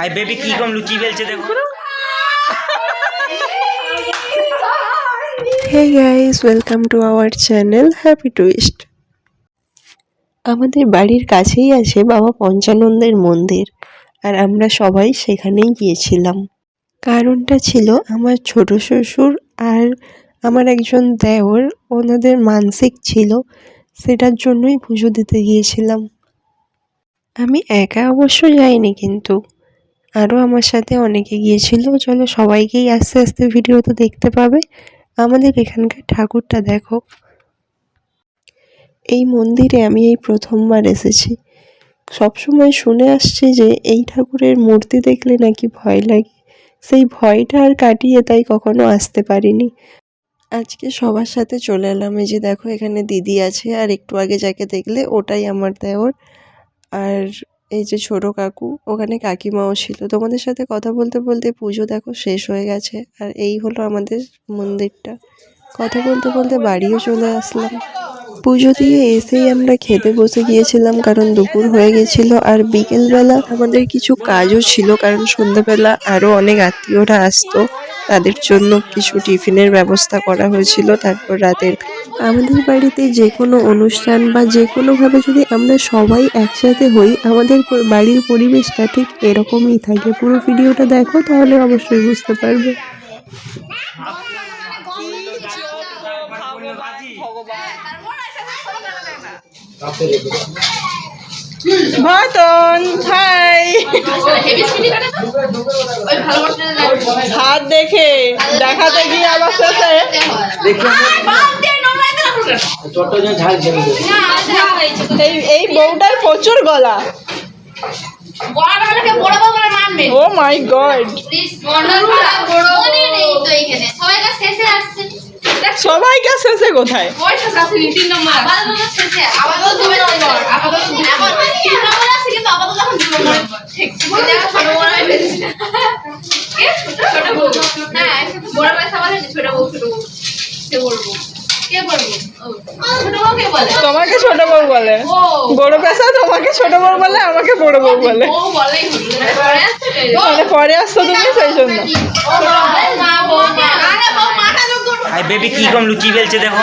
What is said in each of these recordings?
Hi baby কি কম লুচি বেলছে দেখো। Hey guys, welcome to our channel Happy Twist. আমাদের বাড়ির কাছেই আছে বাবা পঞ্চানন্দের মন্দির, আর আমরা সবাই সেখানেই গিয়েছিলাম। কারণটা ছিল আমার ছোট শ্বশুর আর আমার একজন দেওর, ওনাদের মানসিক ছিল, সেটার জন্যই পুজো দিতে গিয়েছিলাম। আমি একা অবশ্য যাইনি, কিন্তু আরও আমার সাথে অনেকে গিয়েছিল। চলো সবাইকেই আস্তে আস্তে ভিডিওতে দেখতে পাবে। আমাদের এখানকার ঠাকুরটা দেখো। এই মন্দিরে আমি এই প্রথমবার এসেছি। সবসময় শুনে আসছি যে এই ঠাকুরের মূর্তি দেখলে নাকি ভয় লাগে, সেই ভয়টা আর কাটিয়ে তাই কখনো আসতে পারিনি। আজকে সবার সাথে চলে এলাম। এই যে দেখো এখানে দিদি আছে, আর একটু আগে যাকে দেখলে ওটাই আমার দেওর, আর এই যে ছোট কাকু, ওখানে কাকিমাও ছিল। তোমাদের সাথে কথা বলতে বলতে পুজো দেখো শেষ হয়ে গেছে, আর এই হলো আমাদের মন্দিরটা। কথা বলতে বলতে বাড়িও চলে আসলাম। পুজো দিয়ে এসেই আমরা খেতে বসে গিয়েছিলাম, কারণ দুপুর হয়ে গেছিল। আর বিকেলবেলা আমাদের কিছু কাজও ছিল, কারণ সন্ধ্যাবেলা আরও অনেক আত্মীয়রা আসতো, তাদের জন্য কিছু টিফিনের ব্যবস্থা করা হয়েছিল। তারপর রাতের আমাদের বাড়িতে যে কোনো অনুষ্ঠান বা যে কোনোভাবে যদি আমরা সবাই একসাথে হই, আমাদের বাড়ির পরিবেশটা ঠিক এরকমই থাকে। পুরো ভিডিওটা দেখো, তাহলে অবশ্যই বুঝতে পারবে। মটন খাই হাত দেখে দেখাতে গিয়ে আবার শেষে এই বউটার প্রচুর গলা। ও মাই গড, সবাইকে শেষে কোথায়? তোমাকে ছোট বউ বলে, বড় পেশা তোমাকে ছোট বউ বলে, আমাকে বড় বউ বলে। মানে পরে আসছো তুমি, সেই জন্য। হাই বেবি কি কম লুচি বেলছে দেখো।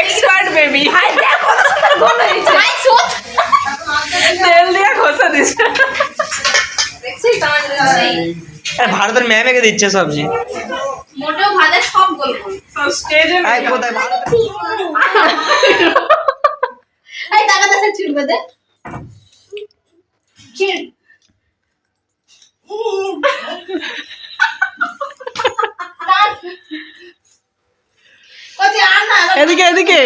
এক্সপার্ট বেবি, তেল দিয়ে ঘষা দিচ্ছে। ভারতের ম্যামেকে দিচ্ছে সবজি। মোটেও ভাজা সব গোল গোল। স্টেজে কোথায় ভারত? এই টাকা দাসে ছিড়বে দে ছিড়। এদিকে এদিকে।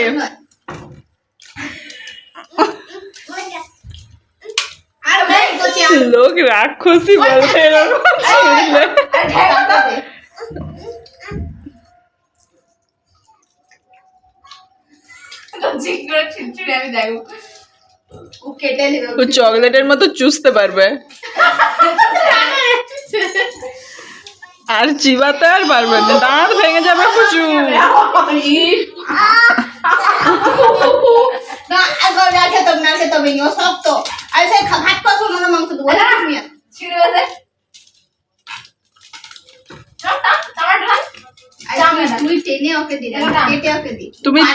লোক রাক্ষসী বলতে এরকম চকলেটের মতো চুষতে পারবে, আর চিবাতে আর পারবে না, দাঁত ভেঙে যাবে প্রচুর।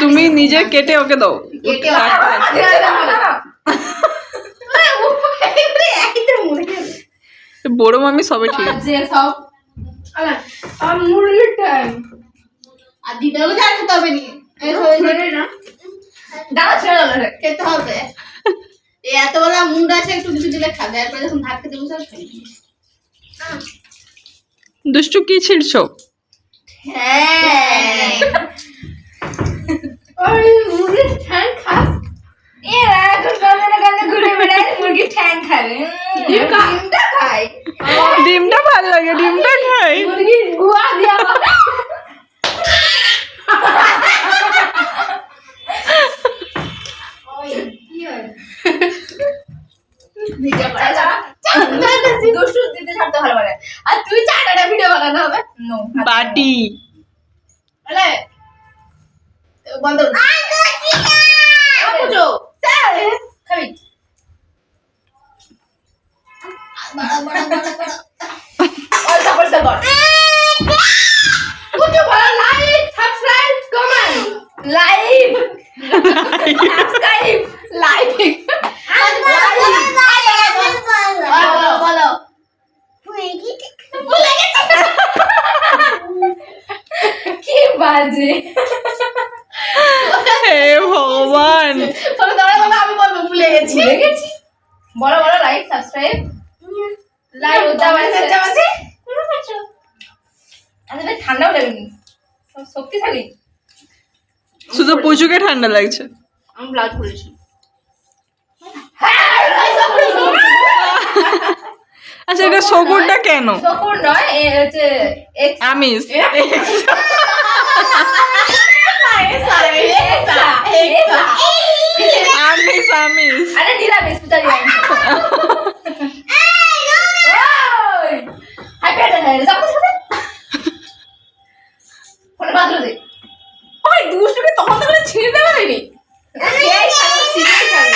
তুমি নিজে কেটে ওকে দাও। বড় মামি সবে ঠিক আছে। এতবেলা মুন্ডা আছে, একটু কিছু দিলে খাবে, এরপরে যখন ভাত খেতে বসে দুষ্টু কি ছিড়ছো? হ্যাঁ মুরগির ঠ্যাং খাস? ঘুরে বেড়ায় মুরগির ঠ্যাং খাবে। ডিমটা খাই, ডিমটা ভালো লাগে, ডিমটা খাই। মুরগির গুয়া দিয়া আর তুই চারটা ভিডিও বানানো হবে বাটি বন্ধ খাবি। All support the God. Kuchu bolo like, subscribe, comment. Like. Subscribe. Like. বলো ভুলে গেছি কি বাজে হে ভগবান বলো দাঁড়া আমি বলবো ভুলে গেছি বলো লাইক সাবস্ক্রাইব লাইক উদ্যাবাসে আরে ঠান্ডাও লাগেনি সব শক্তিশালী শুধু পুজোকে ঠান্ডা লাগছে আমি ব্লাউজ পরেছি আচ্ছা এটা শকুরটা কেন শকুর নয় এ হচ্ছে আমিষ আমিষ আমিষ আরে নিরামিষ পিতারি আমিষ হাই পেটে না যাও ফোনে বাদলো দে ওই দুষ্টুকে তখন তো করে ছিঁড়ে দেওয়া হয়নি এই ছাড়ো ছিঁড়ে ছাড়ো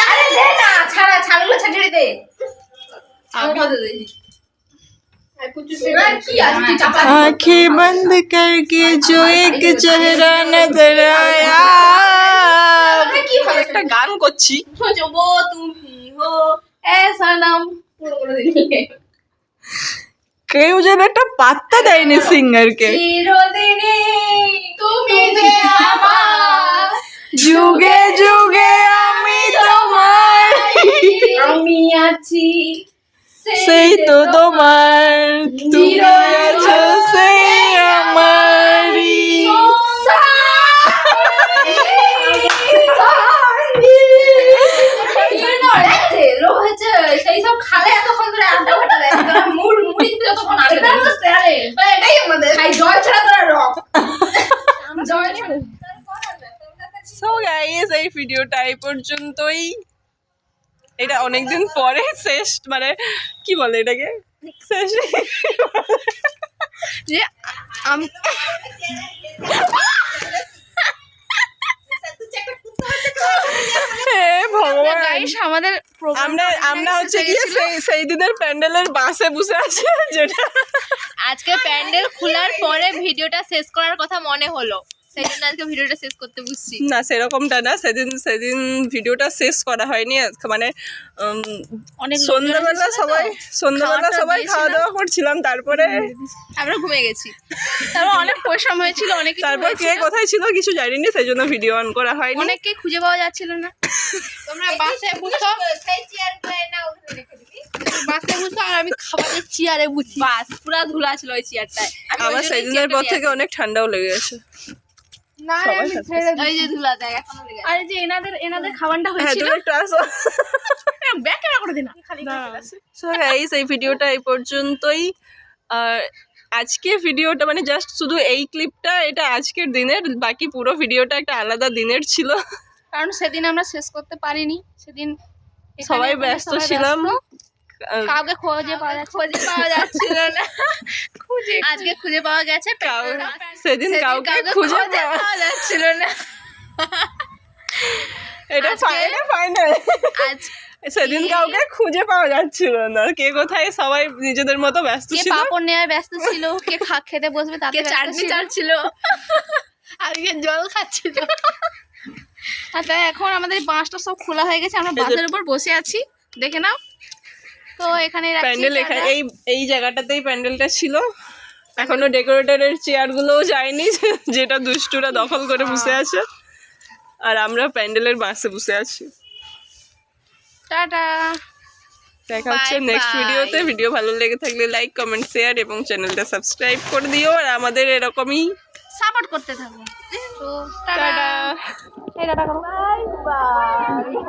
আরে দে না ছাড়া ছাড়গুলো ছেড়ে দে আমি বাদলো দে आँखें बंद करके जो एक चेहरा नजर आया একটা গান করছি जो तुम ही हो ऐसा नाम পুরো করে দিলে কেউ যেন একটা পাত্তা দেয়নি সিঙ্গারকে চিরদিনই তুমি যে আমার যুগে যুগে আমি তোমার আমি আছি সেই তো তোমার তুমি আছো সেই আমারই সেই সব খালে এতক্ষণ ধরে আড্ডা ফাটা দেয় মুড়ি যতক্ষণ আগে এটাই আমাদের জল ছাড়া তোরা রক জল ছাড়া সো গাইস এই ভিডিওটা এই পর্যন্তই এটা অনেকদিন পরে শেষ মানে কি বলে এটাকে শেষ যে আমি হে ভগবান আমাদের আমরা হচ্ছে কি সেই দিনের প্যান্ডেলের বাসে বসে আছি যেটা আজকে প্যান্ডেল খোলার পরে ভিডিওটা শেষ করার কথা মনে হলো সেই জন্য আজকে ভিডিওটা শেষ করতে বুঝছি না সেরকমটা না সেদিন ভিডিওটা শেষ করা হয়নি মানে অনেক সন্ধ্যাবেলা সবাই খাওয়া দাওয়া করছিলাম তারপরে আমরা ঘুমিয়ে গেছি তারপর অনেক পরিশ্রম হয়েছিল অনেক তারপর কে কোথায় ছিল কিছু জানিনি সেই জন্য ভিডিও অন করা হয়নি অনেককে খুঁজে পাওয়া যাচ্ছিল না তোমরা বাসে বসো বাসে বসো আর আমি খাবারের চেয়ারে বুঝছি বাস পুরা ধুলা ছিল ওই চেয়ারটায় আমার সেদিনের পর থেকে অনেক ঠান্ডাও লেগে গেছে না ওই যে ধুলা দেখ এখনো লেগে আরে যে এনাদের খাবারটা হয়েছিল ব্যাক ক্যামেরা করে দিনা সো গাইস এই ভিডিওটা এই পর্যন্তই আর আজকে ভিডিওটা মানে জাস্ট শুধু এই ক্লিপটা এটা আজকের দিনের বাকি পুরো ভিডিওটা একটা আলাদা দিনের ছিল কারণ সেদিন আমরা শেষ করতে পারিনি সেদিন সবাই ব্যস্ত ছিলাম কাউকে খুঁজে পাওয়া যাচ্ছিল না আজকে খুঁজে পাওয়া গেছে সেদিন কাউকে খুঁজে পাওয়া যাচ্ছিল না এটা ফাইনাল সেদিন কাউকে খুঁজে পাওয়া যাচ্ছিল না কে কোথায় সবাই নিজেদের মতো ব্যস্ত কে ছিল পাপড় নেওয়ায় ব্যস্ত ছিল কে খেতে বসবে তাকে চাটনি চাটছিল আর কে জল খাচ্ছিল আর তাই এখন আমাদের বাসটা সব খোলা হয়ে গেছে আমরা বাসের উপর বসে আছি দেখে নাও তো এখানে প্যান্ডেল এখানে এই জায়গাটাতেই প্যান্ডেলটা ছিল এখনো ডেকোরেটরের চেয়ারগুলোও যায়নি যেটা দুষ্টুরা দখল করে বসে আছে আর আমরা প্যান্ডেলের বাসে বসে আছি টাটা দেখা হচ্ছে নেক্সট ভিডিওতে ভিডিও ভালো লেগে থাকলে লাইক কমেন্ট শেয়ার এবং চ্যানেলটা সাবস্ক্রাইব করে দিও আর আমাদের এরকমই সাপোর্ট করতে থাকো তো টাটা টাটা করো বাই বাই